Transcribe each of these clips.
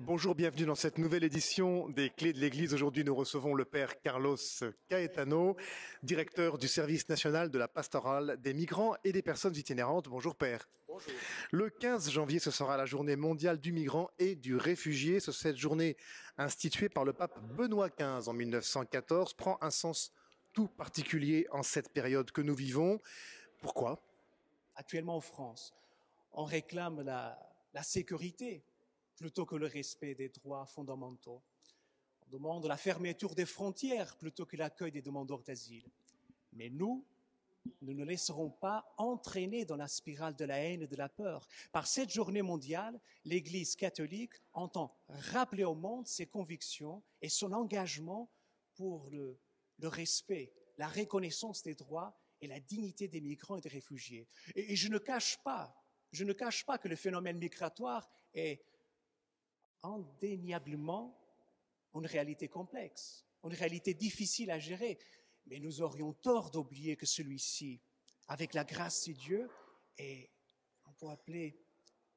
Bonjour, bienvenue dans cette nouvelle édition des Clés de l'Église. Aujourd'hui, nous recevons le Père Carlos Caetano, directeur du service national de la pastorale des migrants et des personnes itinérantes. Bonjour Père. Bonjour. Le 15 janvier, ce sera la journée mondiale du migrant et du réfugié. Cette journée, instituée par le pape Benoît XV en 1914, prend un sens tout particulier en cette période que nous vivons. Pourquoi ? Actuellement en France, on réclame la sécurité plutôt que le respect des droits fondamentaux. On demande la fermeture des frontières plutôt que l'accueil des demandeurs d'asile. Mais nous ne laisserons pas entraîner dans la spirale de la haine et de la peur. Par cette journée mondiale, l'Église catholique entend rappeler au monde ses convictions et son engagement pour le respect, la reconnaissance des droits et la dignité des migrants et des réfugiés. Et je ne cache pas que le phénomène migratoire est indéniablement une réalité complexe, une réalité difficile à gérer. Mais nous aurions tort d'oublier que celui-ci, avec la grâce de Dieu, est, on peut appeler,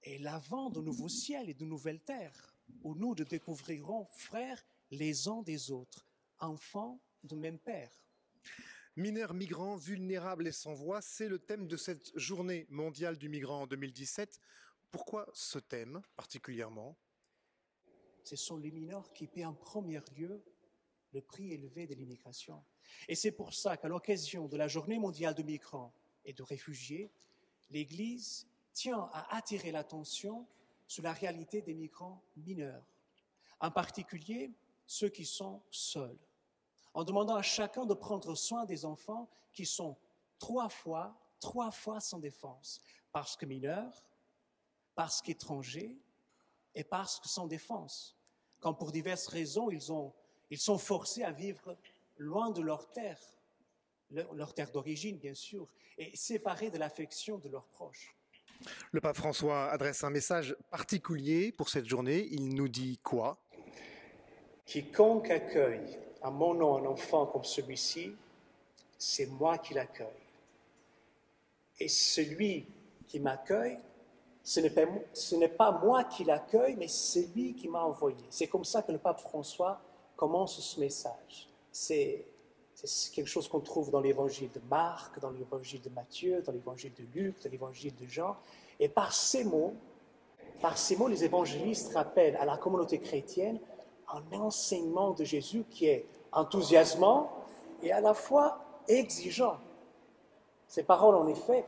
est l'avant de nouveaux ciels et de nouvelles terres, où nous découvrirons, frères, les uns des autres, enfants du même Père. Mineurs, migrants, vulnérables et sans voix, c'est le thème de cette journée mondiale du migrant en 2017. Pourquoi ce thème particulièrement ? Ce sont les mineurs qui paient en premier lieu le prix élevé de l'immigration. Et c'est pour ça qu'à l'occasion de la journée mondiale de migrants et de réfugiés, l'Église tient à attirer l'attention sur la réalité des migrants mineurs, en particulier ceux qui sont seuls, en demandant à chacun de prendre soin des enfants qui sont trois fois sans défense, parce que mineurs, parce qu'étrangers et parce que sans défense. Quand pour diverses raisons, ils sont forcés à vivre loin de leur terre d'origine, bien sûr, et séparés de l'affection de leurs proches. Le pape François adresse un message particulier pour cette journée. Il nous dit quoi ? Quiconque accueille à mon nom un enfant comme celui-ci, c'est moi qui l'accueille. Et celui qui m'accueille, ce n'est pas moi qui l'accueille, mais c'est lui qui m'a envoyé. C'est comme ça que le pape François commence ce message. C'est quelque chose qu'on trouve dans l'évangile de Marc, dans l'évangile de Matthieu, dans l'évangile de Luc, dans l'évangile de Jean. Et par ces mots, les évangélistes rappellent à la communauté chrétienne un enseignement de Jésus qui est enthousiasmant et à la fois exigeant. Ces paroles, en effet,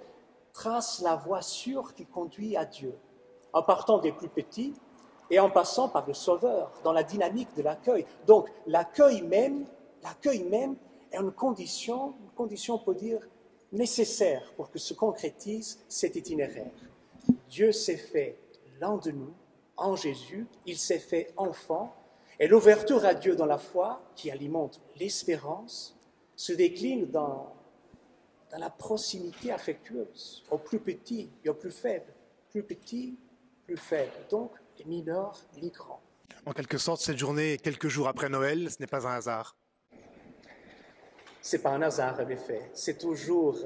tracent la voie sûre qui conduit à Dieu, en partant des plus petits et en passant par le Sauveur, dans la dynamique de l'accueil. Donc, l'accueil même est une condition, on peut dire, nécessaire pour que se concrétise cet itinéraire. Dieu s'est fait l'un de nous, en Jésus, il s'est fait enfant, et l'ouverture à Dieu dans la foi, qui alimente l'espérance, se décline dans la proximité affectueuse, aux plus petits et aux plus faibles, plus petits, plus faibles, donc les mineurs, migrants. En quelque sorte, cette journée, quelques jours après Noël, ce n'est pas un hasard. Ce n'est pas un hasard, en effet. C'est toujours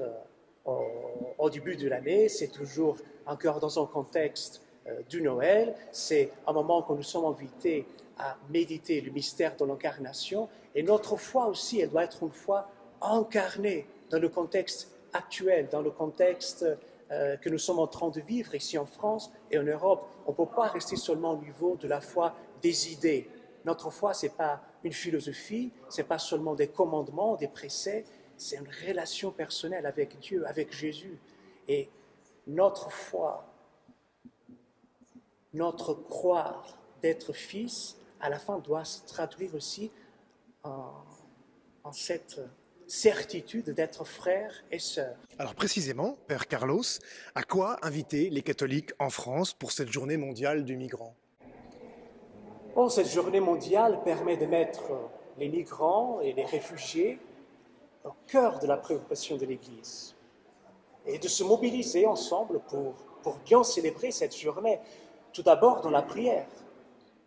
au début de l'année, c'est toujours encore dans un contexte du Noël. C'est un moment où nous sommes invités à méditer le mystère de l'incarnation. Et notre foi aussi, elle doit être une foi incarnée dans le contexte actuel, dans le contexte que nous sommes en train de vivre ici en France et en Europe. On ne peut pas rester seulement au niveau de la foi des idées. Notre foi, ce n'est pas une philosophie, ce n'est pas seulement des commandements, des préceptes, c'est une relation personnelle avec Dieu, avec Jésus. Et notre foi, notre croire d'être fils, à la fin doit se traduire aussi en cette certitude d'être frère et sœur. Alors précisément, Père Carlos, à quoi inviter les catholiques en France pour cette journée mondiale du migrant ? Bon, cette journée mondiale permet de mettre les migrants et les réfugiés au cœur de la préoccupation de l'Église et de se mobiliser ensemble pour bien célébrer cette journée, tout d'abord dans la prière,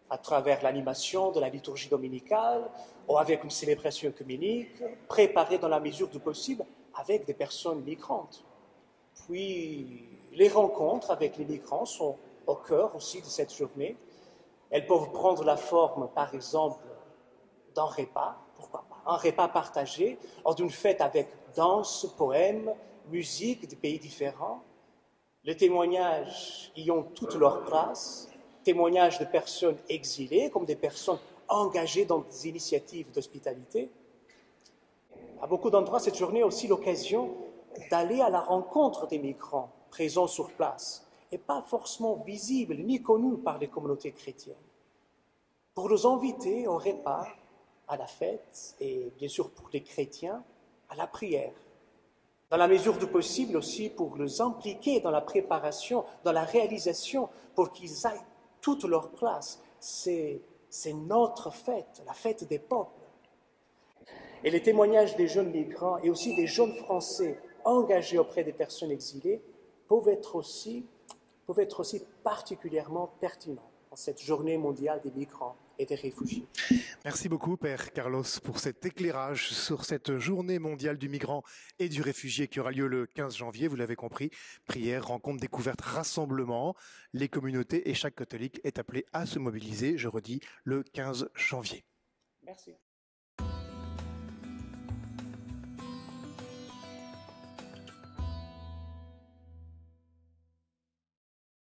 à travers l'animation de la liturgie dominicale ou avec une célébration œcuménique, préparée dans la mesure du possible avec des personnes migrantes. Puis, les rencontres avec les migrants sont au cœur aussi de cette journée. Elles peuvent prendre la forme, par exemple, d'un repas, pourquoi pas, un repas partagé, lors d'une fête avec danse, poèmes, musique de pays différents. Les témoignages y ont toute leur place, témoignages de personnes exilées comme des personnes engagées dans des initiatives d'hospitalité. À beaucoup d'endroits, cette journée est aussi l'occasion d'aller à la rencontre des migrants présents sur place et pas forcément visibles ni connus par les communautés chrétiennes, pour nous inviter au repas, à la fête et bien sûr pour les chrétiens, à la prière. Dans la mesure du possible aussi pour les impliquer dans la préparation, dans la réalisation, pour qu'ils aient toute leur place. C'est notre fête, la fête des peuples. Et les témoignages des jeunes migrants et aussi des jeunes Français engagés auprès des personnes exilées peuvent être aussi particulièrement pertinents en cette journée mondiale des migrants et des réfugiés. Merci beaucoup, Père Carlos, pour cet éclairage sur cette journée mondiale du migrant et du réfugié qui aura lieu le 15 janvier. Vous l'avez compris, prière, rencontre, découverte, rassemblement. Les communautés et chaque catholique est appelé à se mobiliser, je redis, le 15 janvier. Merci.